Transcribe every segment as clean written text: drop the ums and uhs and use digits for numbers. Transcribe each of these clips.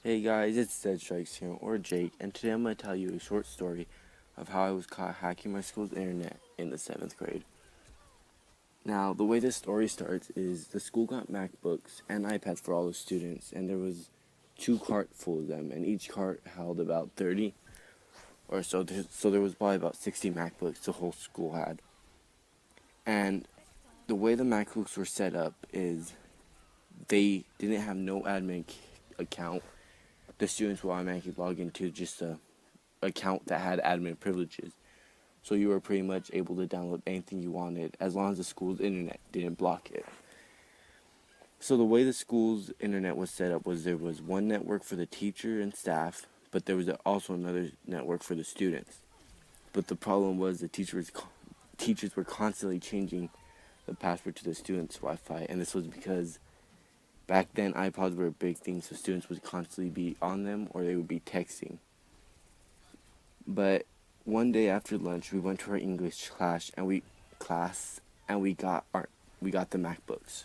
Hey guys, it's Dead Strikes here, or Jake, and today I'm going to tell you a short story of how I was caught hacking my school's internet in the 7th grade. Now, the way this story starts is the school got MacBooks and iPads for all the students, and there was 2 cart full of them, and each cart held about 30 or so, so there was probably about 60 MacBooks the whole school had. And the way the MacBooks were set up is they didn't have no admin account. The students will automatically log into just a account that had admin privileges. So you were pretty much able to download anything you wanted as long as the school's internet didn't block it. So the way the school's internet was set up was there was one network for the teacher and staff, but there was also another network for the students. But the problem was the teachers were constantly changing the password to the students' Wi-Fi, and this was because back then, iPods were a big thing, so students would constantly be on them or they would be texting. But one day after lunch, we went to our English class and we got the MacBooks.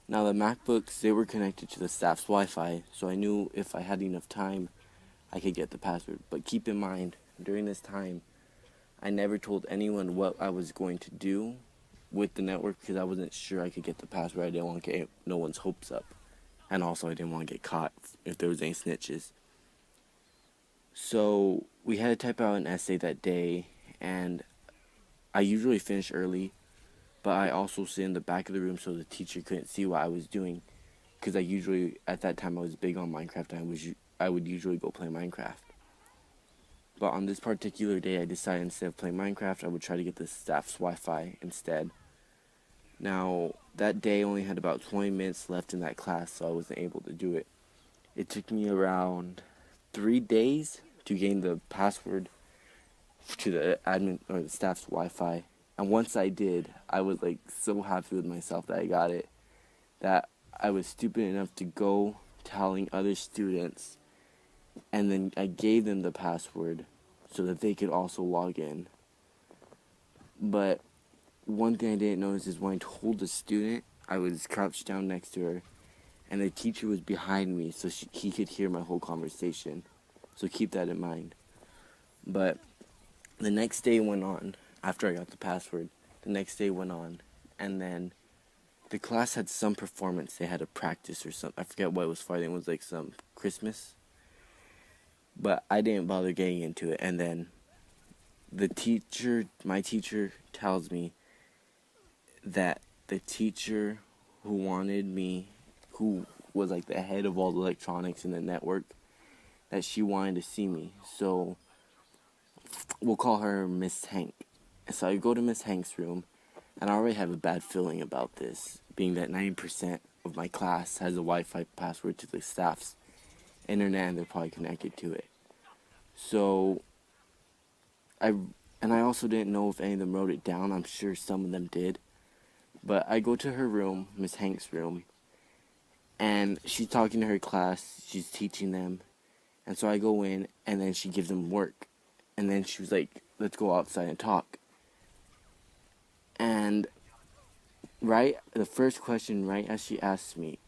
Now the MacBooks, they were connected to the staff's Wi-Fi, so I knew if I had enough time, I could get the password. But keep in mind, during this time, I never told anyone what I was going to do with the network because I wasn't sure I could get the password. I didn't want to get no one's hopes up. And also I didn't want to get caught if there was any snitches. So we had to type out an essay that day, and I usually finish early, but I also sit in the back of the room so the teacher couldn't see what I was doing, because at that time I was big on Minecraft, and I would usually go play Minecraft. But on this particular day, I decided instead of playing Minecraft, I would try to get the staff's Wi-Fi instead. Now, that day only had about 20 minutes left in that class, so I wasn't able to do it. It took me around 3 days to gain the password to the admin or the staff's Wi-Fi. And once I did, I was so happy with myself that I got it, that I was stupid enough to go telling other students, and then I gave them the password so that they could also log in. But one thing I didn't notice is when I told the student, I was crouched down next to her, and the teacher was behind me, so he could hear my whole conversation. So keep that in mind. But the next day went on, after I got the password, and then the class had some performance. They had a practice or something. I forget what it was for. I think it was some Christmas. But I didn't bother getting into it. And then my teacher tells me that the teacher who was the head of all the electronics in the network, that she wanted to see me. So we'll call her Miss Hank. So I go to Miss Hank's room, and I already have a bad feeling about this, being that 90% of my class has a Wi-Fi password to the staff's internet, and they're probably connected to it. So I also didn't know if any of them wrote it down. I'm sure some of them did. But I go to her room, Miss Hank's room, and she's talking to her class. She's teaching them. And so I go in, and then she gives them work. And then she was like, let's go outside and talk. And the first question she asked me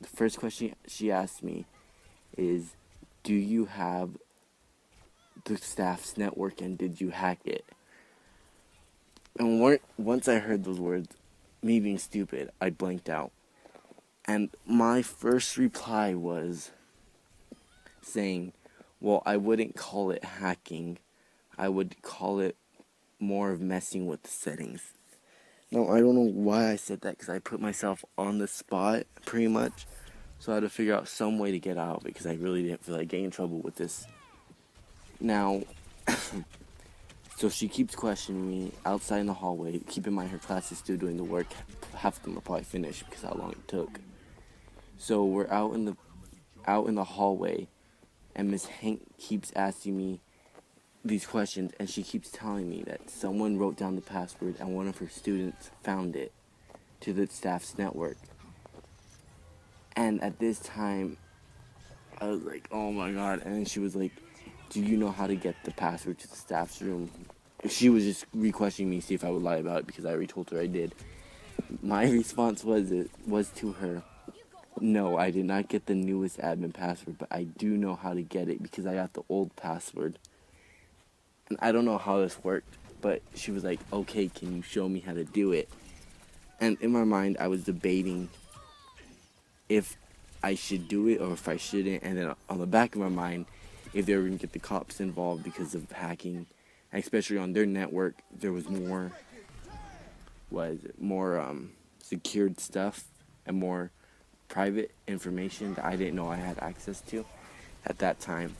is, do you have the staff's network and did you hack it? And once I heard those words, me being stupid, I blanked out. And my first reply was saying, well, I wouldn't call it hacking. I would call it more of messing with the settings. Now, I don't know why I said that, because I put myself on the spot, pretty much. So I had to figure out some way to get out, because I really didn't feel like getting in trouble with this. Now, so she keeps questioning me outside in the hallway. Keep in mind, her class is still doing the work. Half of them are probably finished because of how long it took. So we're out in the hallway, and Miss Hank keeps asking me these questions, and she keeps telling me that someone wrote down the password and one of her students found it to the staff's network. And at this time, I was like, oh my god. And then she was like, do you know how to get the password to the staff's room? She was just re-questioning me, see if I would lie about it, because I already told her I did. My response was to her, No, I did not get the newest admin password, but I do know how to get it because I got the old password. And I don't know how this worked, but she was like, okay, can you show me how to do it? And in my mind, I was debating if I should do it or if I shouldn't. And then on the back of my mind, if they were going to get the cops involved because of hacking, and especially on their network, there was more, secured stuff and more private information that I didn't know I had access to at that time.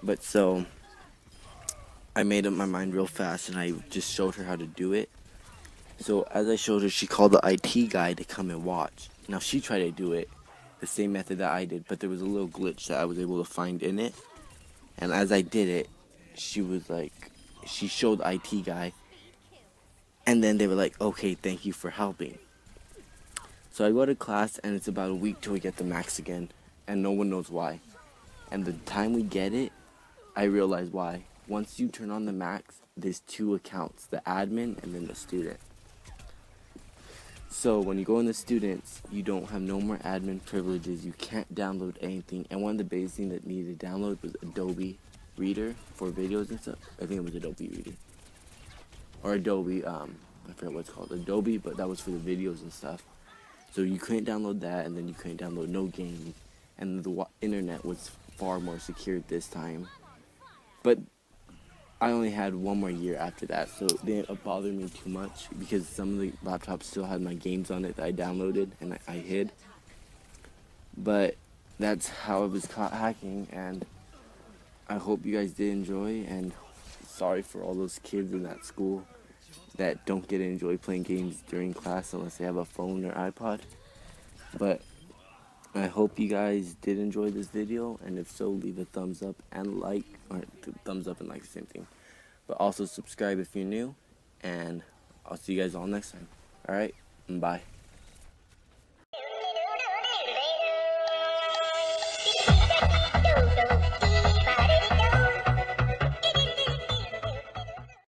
But so I made up my mind real fast and I just showed her how to do it. So as I showed her, she called the IT guy to come and watch. Now she tried to do it the same method that I did, but there was a little glitch that I was able to find in it. And as I did it, she showed the IT guy, and then they were like, okay, thank you for helping. So I go to class, and it's about a week till we get the max again, and no one knows why. And the time we get it, I realize why. Once you turn on the max, there's two accounts, the admin and then the student. So when you go in the students, you don't have no more admin privileges. You can't download anything. And one of the biggest things that needed to download was Adobe Reader for videos and stuff. I think it was Adobe Reader. Or Adobe, I forget what it's called. Adobe, but that was for the videos and stuff. So you couldn't download that, and then you couldn't download no games. And the internet was far more secured this time. But I only had one more year after that, so it didn't bother me too much because some of the laptops still had my games on it that I downloaded and I hid. But that's how I was caught hacking, and I hope you guys did enjoy, and sorry for all those kids in that school that don't get to enjoy playing games during class unless they have a phone or iPod. But I hope you guys did enjoy this video, and if so, leave a thumbs up and like, or thumbs up and like, the same thing. But also subscribe if you're new, and I'll see you guys all next time. Alright, bye.